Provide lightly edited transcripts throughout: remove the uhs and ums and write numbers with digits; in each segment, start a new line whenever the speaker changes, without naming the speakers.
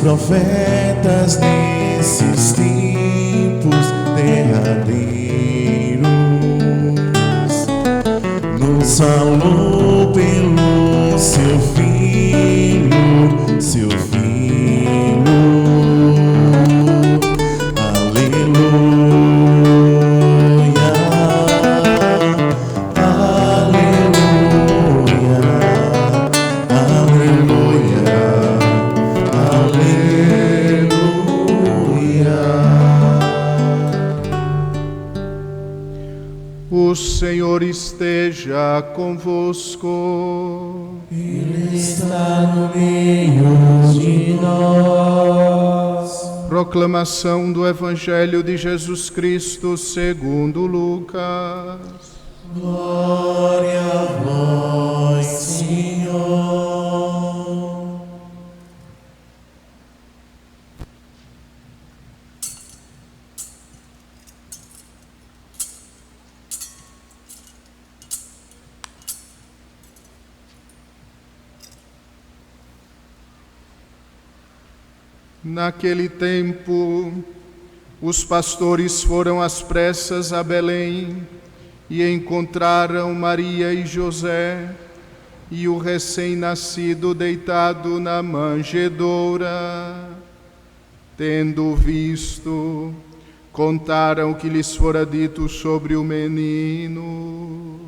Profetas nesses tempos derradeiros nos falou pelo seu filho, seu filho. Aleluia, aleluia, aleluia.
O Senhor esteja convosco.
Ele está no meio de nós.
Proclamação do Evangelho de Jesus Cristo segundo Lucas.
Glória a vós, Senhor.
Naquele tempo, os pastores foram às pressas a Belém e encontraram Maria e José e o recém-nascido deitado na manjedoura. Tendo visto, contaram o que lhes fora dito sobre o menino.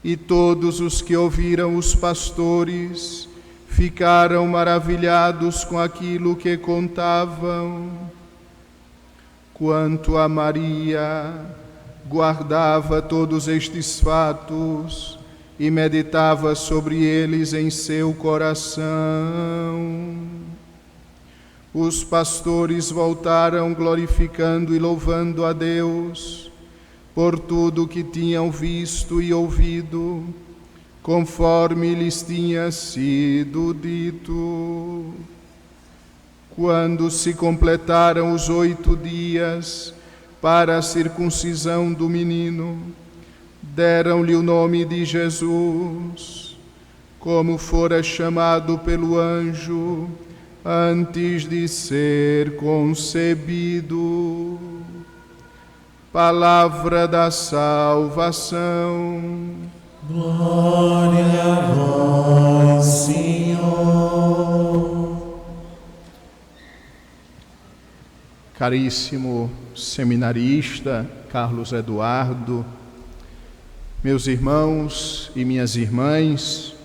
E todos os que ouviram os pastores ficaram maravilhados com aquilo que contavam. Quanto a Maria, guardava todos estes fatos e meditava sobre eles em seu coração. Os pastores voltaram glorificando e louvando a Deus por tudo o que tinham visto e ouvido, conforme lhes tinha sido dito. Quando se completaram os 8 dias para a circuncisão do menino, deram-lhe o nome de Jesus, como fora chamado pelo anjo antes de ser concebido. Palavra da salvação.
Glória a vós, Senhor.
Caríssimo seminarista Carlos Eduardo, meus irmãos e minhas irmãs,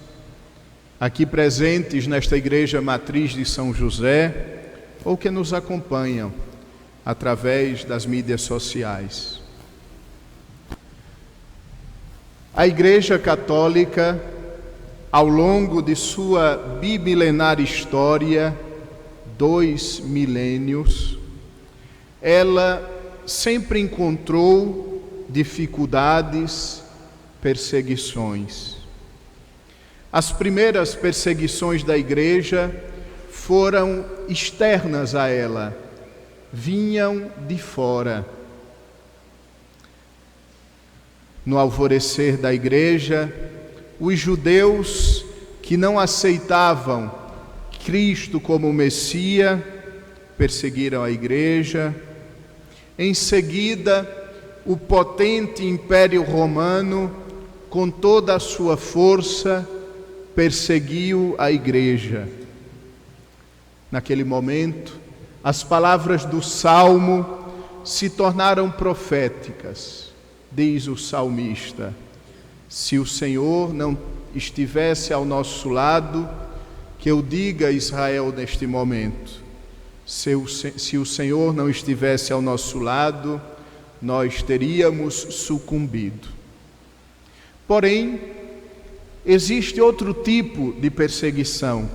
aqui presentes nesta Igreja Matriz de São José, ou que nos acompanham através das mídias sociais. A Igreja Católica, ao longo de sua bimilenar história, 2 milênios, ela sempre encontrou dificuldades, perseguições. As primeiras perseguições da Igreja foram externas a ela, vinham de fora. No alvorecer da Igreja, os judeus que não aceitavam Cristo como Messias perseguiram a Igreja. Em seguida, o potente Império Romano, com toda a sua força, perseguiu a Igreja. Naquele momento, as palavras do Salmo se tornaram proféticas. Diz o salmista: se o Senhor não estivesse ao nosso lado, que eu diga a Israel neste momento: se o Senhor não estivesse ao nosso lado, nós teríamos sucumbido. Porém, existe outro tipo de perseguição,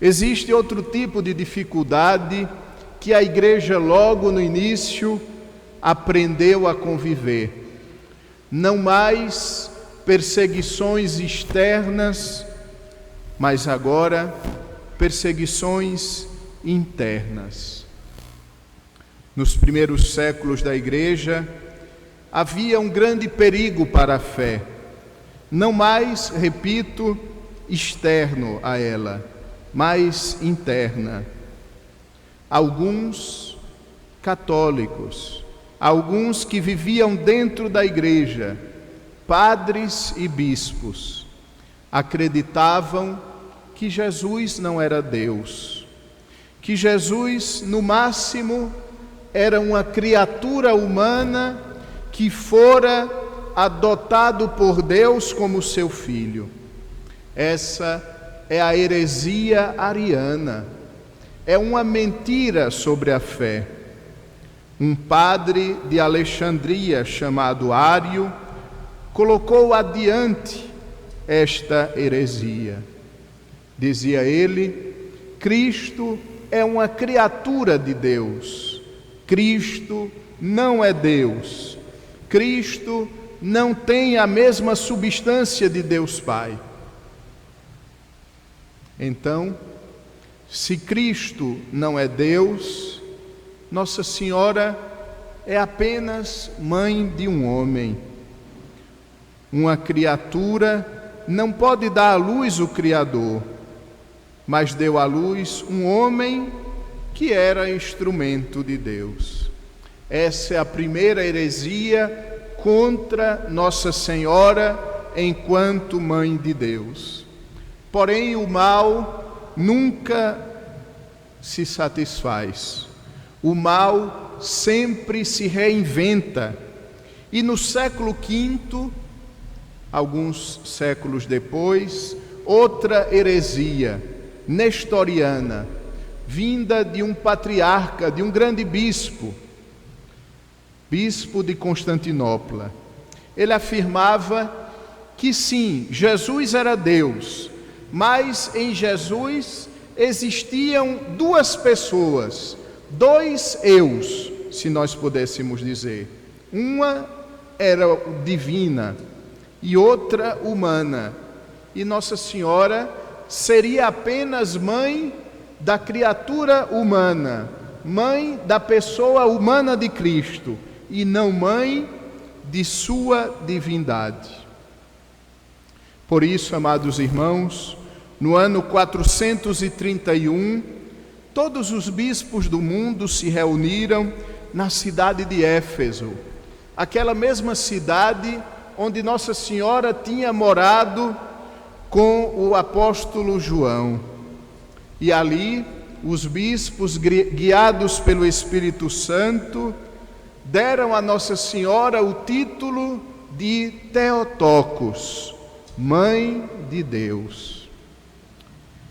existe outro tipo de dificuldade que a igreja logo no início aprendeu a conviver. Não mais perseguições externas, mas agora perseguições internas. Nos primeiros séculos da igreja, havia um grande perigo para a fé, não mais, repito, externo a ela, mas interna. Alguns católicos, alguns que viviam dentro da igreja, padres e bispos, acreditavam que Jesus não era Deus, que Jesus, no máximo, era uma criatura humana que fora adotado por Deus como seu filho. Essa é a heresia ariana, é uma mentira sobre a fé. Um padre de Alexandria chamado Ário colocou adiante esta heresia. Dizia ele: Cristo é uma criatura de Deus. Cristo não é Deus. Cristo não tem a mesma substância de Deus Pai. Então, se Cristo não é Deus, Nossa Senhora é apenas mãe de um homem. Uma criatura não pode dar à luz o Criador, mas deu à luz um homem que era instrumento de Deus. Essa é a primeira heresia contra Nossa Senhora enquanto Mãe de Deus. Porém, o mal nunca se satisfaz. O mal sempre se reinventa. E no século V, alguns séculos depois, outra heresia nestoriana, vinda de um patriarca, de um grande bispo de Constantinopla. Ele afirmava que sim, Jesus era Deus, mas em Jesus existiam duas pessoas, dois eus, se nós pudéssemos dizer. Uma era divina e outra humana. E Nossa Senhora seria apenas mãe da criatura humana, mãe da pessoa humana de Cristo, e não mãe de sua divindade. Por isso, amados irmãos, no ano 431, todos os bispos do mundo se reuniram na cidade de Éfeso, aquela mesma cidade onde Nossa Senhora tinha morado com o apóstolo João. E ali, os bispos, guiados pelo Espírito Santo, deram a Nossa Senhora o título de Theotokos, Mãe de Deus.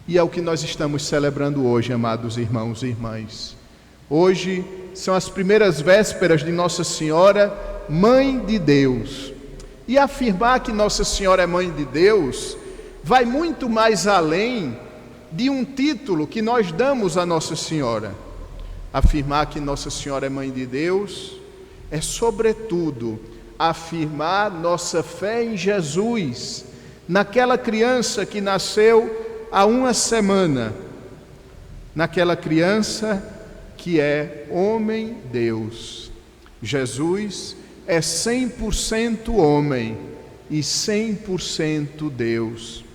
E é o que nós estamos celebrando hoje, amados irmãos e irmãs. Hoje são as primeiras vésperas de Nossa Senhora, Mãe de Deus. E afirmar que Nossa Senhora é Mãe de Deus vai muito mais além de um título que nós damos a Nossa Senhora. Afirmar que Nossa Senhora é Mãe de Deus é, sobretudo, afirmar nossa fé em Jesus, naquela criança que nasceu há uma semana, naquela criança que é homem-Deus. Jesus é 100% homem e 100% Deus.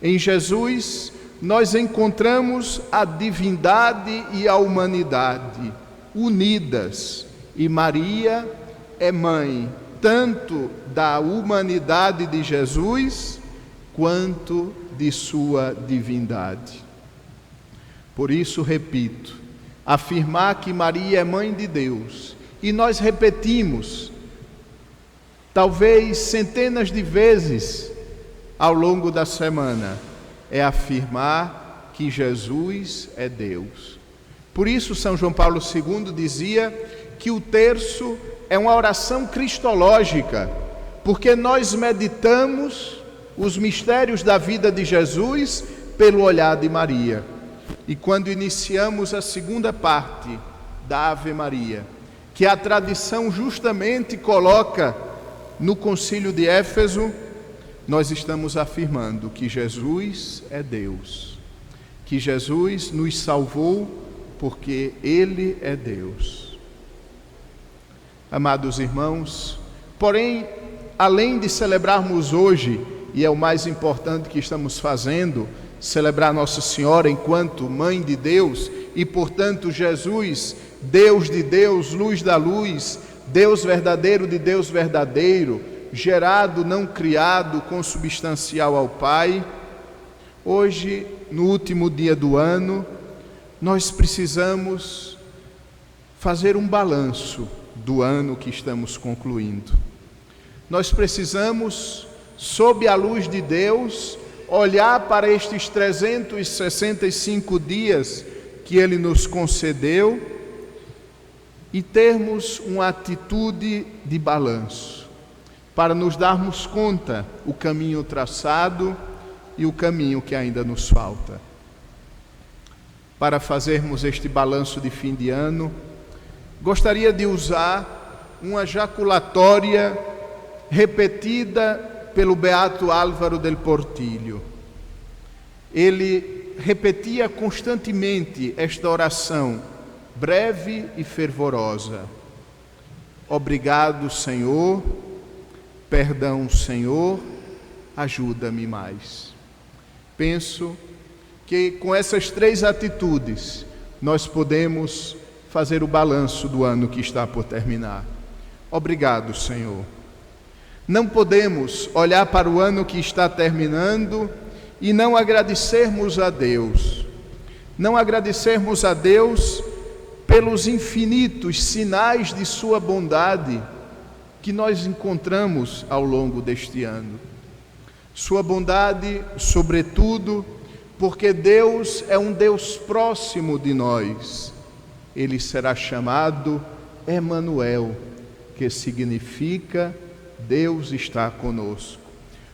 Em Jesus, nós encontramos a divindade e a humanidade unidas, e Maria é mãe tanto da humanidade de Jesus quanto de sua divindade. Por isso, repito, afirmar que Maria é mãe de Deus, e nós repetimos, talvez centenas de vezes ao longo da semana, é afirmar que Jesus é Deus. Por isso, São João Paulo II dizia que o terço é uma oração cristológica, porque nós meditamos os mistérios da vida de Jesus pelo olhar de Maria. E quando iniciamos a segunda parte da Ave Maria, que a tradição justamente coloca no Concílio de Éfeso, nós estamos afirmando que Jesus é Deus, que Jesus nos salvou porque Ele é Deus. Amados irmãos, porém, além de celebrarmos hoje, e é o mais importante que estamos fazendo, celebrar Nossa Senhora enquanto Mãe de Deus e, portanto, Jesus, Deus de Deus, luz da luz, Deus verdadeiro de Deus verdadeiro, gerado, não criado, consubstancial ao Pai. Hoje, no último dia do ano, nós precisamos fazer um balanço do ano que estamos concluindo. Nós precisamos, sob a luz de Deus, olhar para estes 365 dias que Ele nos concedeu e termos uma atitude de balanço, para nos darmos conta o caminho traçado e o caminho que ainda nos falta. Para fazermos este balanço de fim de ano, gostaria de usar uma jaculatória repetida pelo beato Álvaro del Portillo. Ele repetia constantemente esta oração, breve e fervorosa: obrigado, Senhor, perdão, Senhor, ajuda-me mais. Penso que com essas três atitudes nós podemos fazer o balanço do ano que está por terminar. Obrigado, Senhor. Não podemos olhar para o ano que está terminando e não agradecermos a Deus. Não agradecermos a Deus pelos infinitos sinais de sua bondade que nós encontramos ao longo deste ano. Sua bondade, sobretudo, porque Deus é um Deus próximo de nós. Ele será chamado Emanuel, que significa Deus está conosco.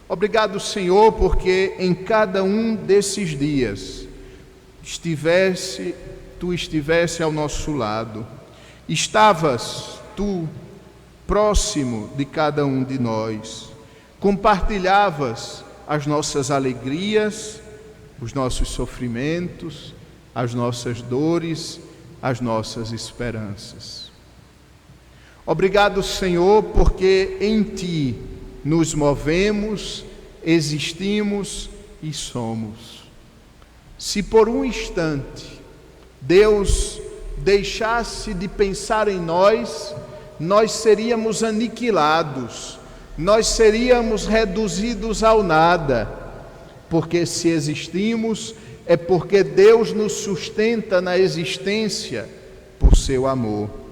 Obrigado, Senhor, porque em cada um desses dias Tu estivesse ao nosso lado. Estavas Tu próximo de cada um de nós. Compartilhavas as nossas alegrias, os nossos sofrimentos, as nossas dores, as nossas esperanças. Obrigado, Senhor, porque em Ti nos movemos, existimos e somos. Se por um instante Deus deixasse de pensar em nós, nós seríamos aniquilados, nós seríamos reduzidos ao nada, porque se existimos é porque Deus nos sustenta na existência por seu amor.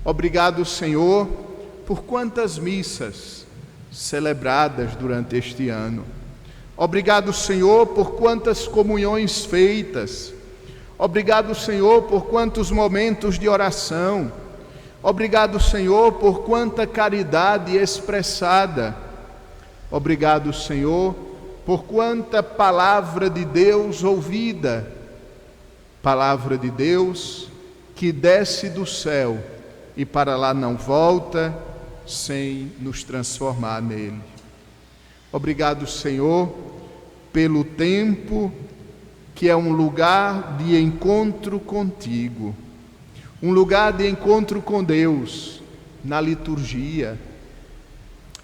Obrigado, Senhor, por quantas missas celebradas durante este ano. Obrigado, Senhor, por quantas comunhões feitas. Obrigado, Senhor, por quantos momentos de oração. Obrigado, Senhor, por quanta caridade expressada. Obrigado, Senhor, por quanta palavra de Deus ouvida. Palavra de Deus que desce do céu e para lá não volta sem nos transformar nele. Obrigado, Senhor, pelo tempo que é um lugar de encontro contigo, um lugar de encontro com Deus, na liturgia.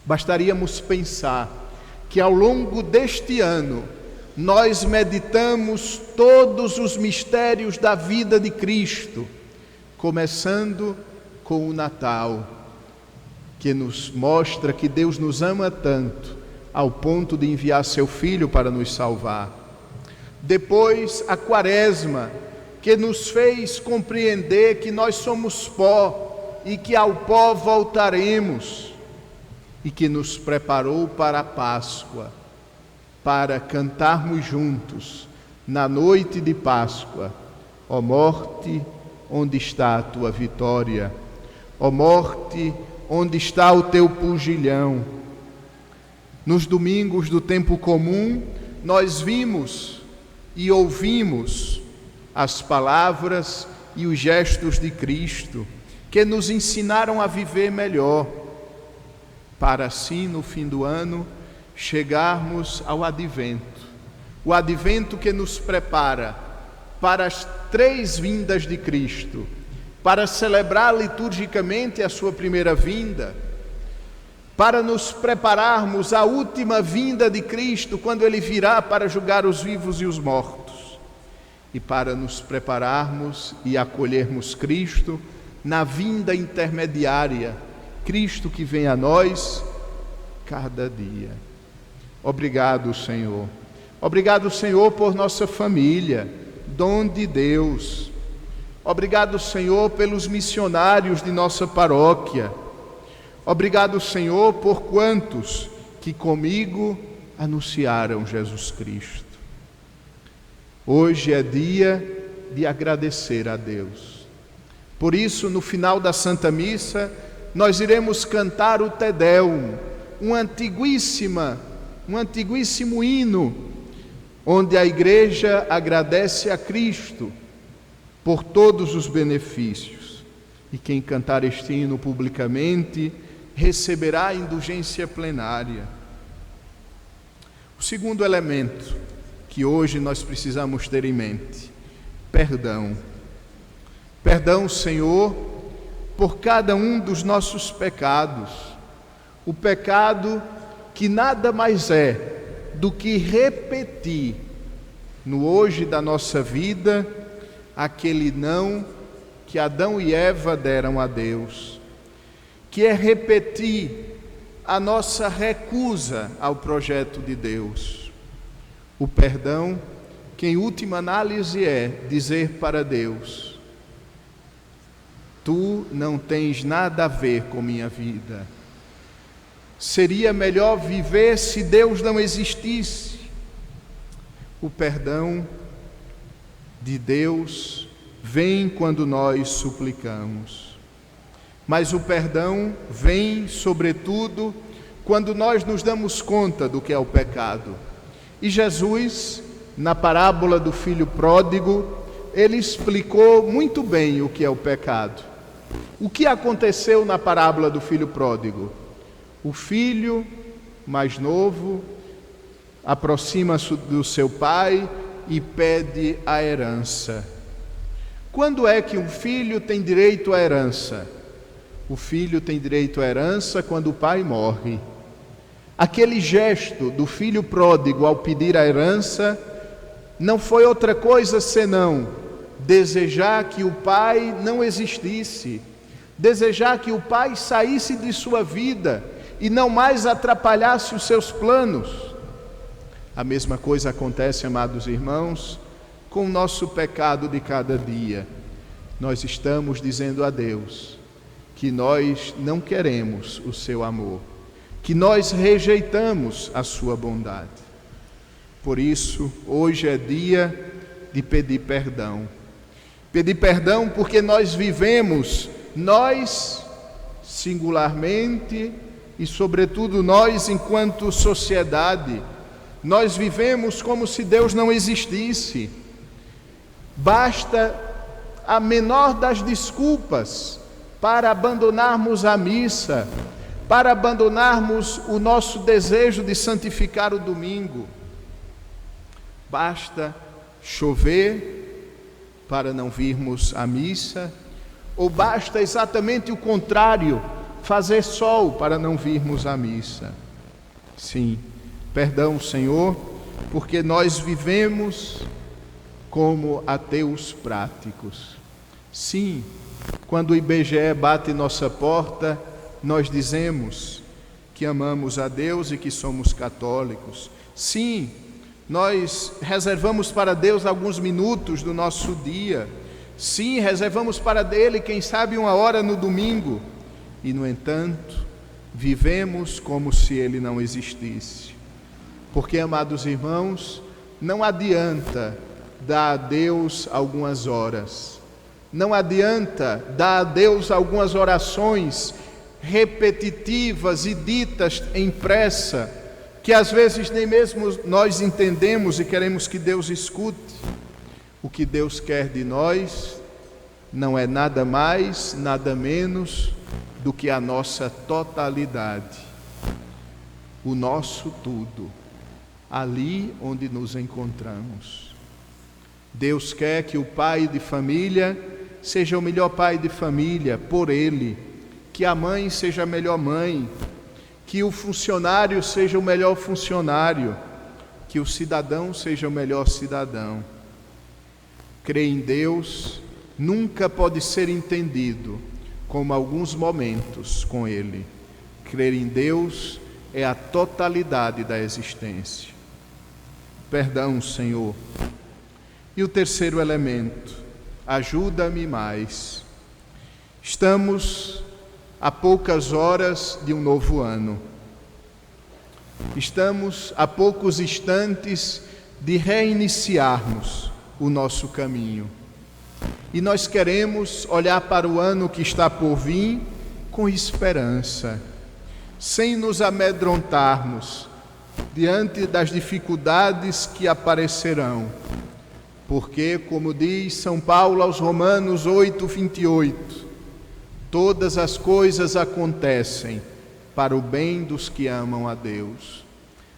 Bastaríamos pensar que ao longo deste ano nós meditamos todos os mistérios da vida de Cristo, começando com o Natal, que nos mostra que Deus nos ama tanto, ao ponto de enviar seu Filho para nos salvar. Depois, a Quaresma, que nos fez compreender que nós somos pó e que ao pó voltaremos, e que nos preparou para a Páscoa. para cantarmos juntos na noite de Páscoa: ó morte, onde está a tua vitória? Ó morte, onde está o teu pugilhão? Nos domingos do tempo comum, nós vimos e ouvimos as palavras e os gestos de Cristo, que nos ensinaram a viver melhor, para assim, no fim do ano, chegarmos ao Advento. O Advento que nos prepara para as 3 vindas de Cristo, para celebrar liturgicamente a sua primeira vinda, para nos prepararmos à última vinda de Cristo, quando Ele virá para julgar os vivos e os mortos, e para nos prepararmos e acolhermos Cristo na vinda intermediária, Cristo que vem a nós cada dia. Obrigado, Senhor. Obrigado, Senhor, por nossa família, dom de Deus. Obrigado, Senhor, pelos missionários de nossa paróquia. Obrigado, Senhor, por quantos que comigo anunciaram Jesus Cristo. Hoje é dia de agradecer a Deus. Por isso, no final da Santa Missa, nós iremos cantar o Te Deum, um antiguíssimo hino, onde a Igreja agradece a Cristo por todos os benefícios. E quem cantar este hino publicamente receberá a indulgência plenária. O segundo elemento que hoje nós precisamos ter em mente: perdão. Perdão, Senhor, por cada um dos nossos pecados. O pecado que nada mais é do que repetir no hoje da nossa vida aquele não que Adão e Eva deram a Deus, que é repetir a nossa recusa ao projeto de Deus. O perdão, que em última análise é dizer para Deus: tu não tens nada a ver com minha vida. Seria melhor viver se Deus não existisse. O perdão de Deus vem quando nós suplicamos. Mas o perdão vem, sobretudo, quando nós nos damos conta do que é o pecado. E Jesus, na parábola do filho pródigo, ele explicou muito bem o que é o pecado. O que aconteceu na parábola do filho pródigo? O filho mais novo aproxima-se do seu pai e pede a herança. Quando é que um filho tem direito à herança? O filho tem direito à herança quando o pai morre. Aquele gesto do filho pródigo ao pedir a herança não foi outra coisa senão desejar que o pai não existisse, desejar que o pai saísse de sua vida e não mais atrapalhasse os seus planos. A mesma coisa acontece, amados irmãos, com o nosso pecado de cada dia. Nós estamos dizendo a Deus que nós não queremos o seu amor, que nós rejeitamos a sua bondade. Por isso, hoje é dia de pedir perdão. Pedir perdão porque nós vivemos, nós singularmente e sobretudo nós enquanto sociedade, nós vivemos como se Deus não existisse. Basta a menor das desculpas para abandonarmos a missa, para abandonarmos o nosso desejo de santificar o domingo. Basta chover para não virmos à missa, ou basta exatamente o contrário, fazer sol para não virmos à missa. Sim, perdão, Senhor, porque nós vivemos como ateus práticos. Sim, quando o IBGE bate nossa porta, nós dizemos que amamos a Deus e que somos católicos. Sim, nós reservamos para Deus alguns minutos do nosso dia. Sim, reservamos para Ele, quem sabe, 1 hora no domingo. E, no entanto, vivemos como se Ele não existisse. Porque, amados irmãos, não adianta dar a Deus algumas horas, não adianta dar a Deus algumas orações repetitivas e ditas em pressa, que às vezes nem mesmo nós entendemos e queremos que Deus escute. O que Deus quer de nós não é nada mais, nada menos do que a nossa totalidade, o nosso tudo, ali onde nos encontramos. Deus quer que o pai de família seja o melhor pai de família por ele, que a mãe seja a melhor mãe, que o funcionário seja o melhor funcionário, que o cidadão seja o melhor cidadão. Crer em Deus nunca pode ser entendido como alguns momentos com Ele. Crer em Deus é a totalidade da existência. Perdão, Senhor. E o terceiro elemento, ajuda-me mais. Estamos a poucas horas de um novo ano. Estamos a poucos instantes de reiniciarmos o nosso caminho. E nós queremos olhar para o ano que está por vir com esperança, sem nos amedrontarmos diante das dificuldades que aparecerão. Porque, como diz São Paulo aos Romanos 8:28, todas as coisas acontecem para o bem dos que amam a Deus.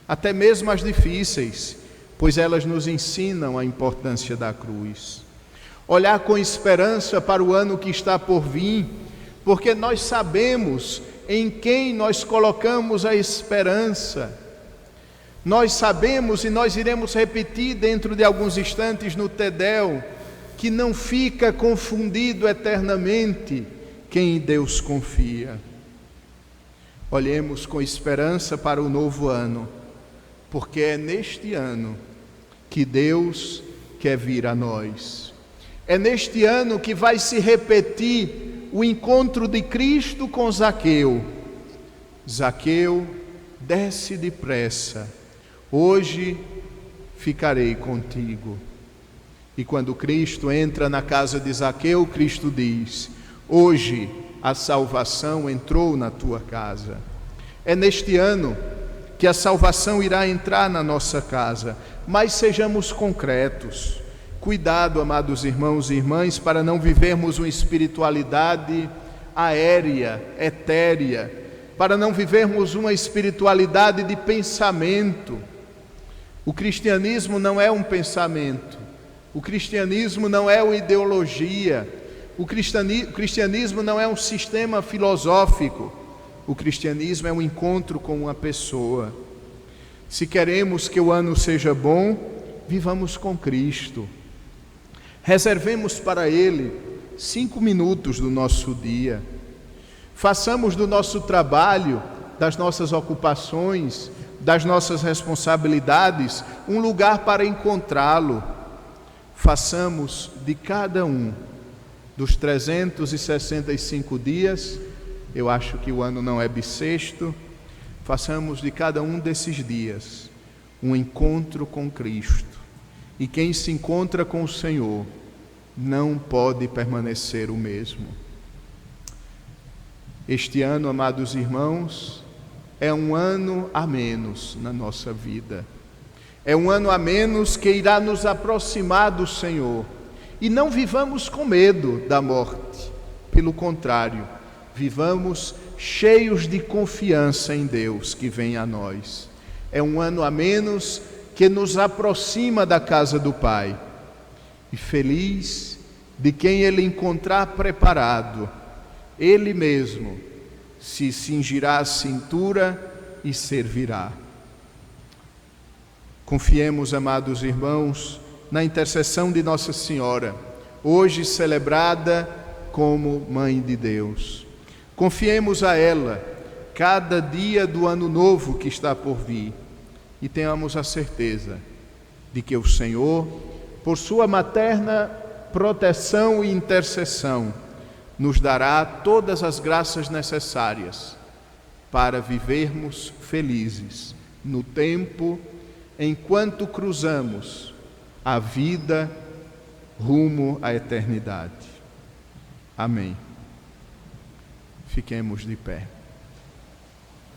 Até mesmo as difíceis, pois elas nos ensinam a importância da cruz. Olhar com esperança para o ano que está por vir, porque nós sabemos em quem nós colocamos a esperança. Nós sabemos, e nós iremos repetir dentro de alguns instantes no Tedel, que não fica confundido eternamente quem em Deus confia. Olhemos com esperança para o novo ano, porque é neste ano que Deus quer vir a nós. É neste ano que vai se repetir o encontro de Cristo com Zaqueu. Zaqueu, desce depressa, hoje ficarei contigo. E quando Cristo entra na casa de Zaqueu, Cristo diz: hoje a salvação entrou na tua casa. É neste ano que a salvação irá entrar na nossa casa, mas sejamos concretos. Cuidado, amados irmãos e irmãs, para não vivermos uma espiritualidade aérea, etérea, para não vivermos uma espiritualidade de pensamento. O cristianismo não é um pensamento, o cristianismo não é uma ideologia, o cristianismo não é um sistema filosófico, o cristianismo é um encontro com uma pessoa. Se queremos que o ano seja bom, vivamos com Cristo. Reservemos para Ele 5 minutos do nosso dia. Façamos do nosso trabalho, das nossas ocupações, das nossas responsabilidades, um lugar para encontrá-lo. Façamos de cada um dos 365 dias, eu acho que o ano não é bissexto, façamos de cada um desses dias um encontro com Cristo. E quem se encontra com o Senhor não pode permanecer o mesmo. Este ano, amados irmãos, é um ano a menos na nossa vida. É um ano a menos que irá nos aproximar do Senhor. E não vivamos com medo da morte. Pelo contrário, vivamos cheios de confiança em Deus que vem a nós. É um ano a menos que nos aproxima da casa do Pai. E feliz de quem Ele encontrar preparado, Ele mesmo se cingirá a cintura e servirá. Confiemos, amados irmãos, na intercessão de Nossa Senhora, hoje celebrada como Mãe de Deus. Confiemos a ela cada dia do ano novo que está por vir e tenhamos a certeza de que o Senhor, por sua materna proteção e intercessão, nos dará todas as graças necessárias para vivermos felizes no tempo enquanto cruzamos a vida rumo à eternidade. Amém. Fiquemos de pé.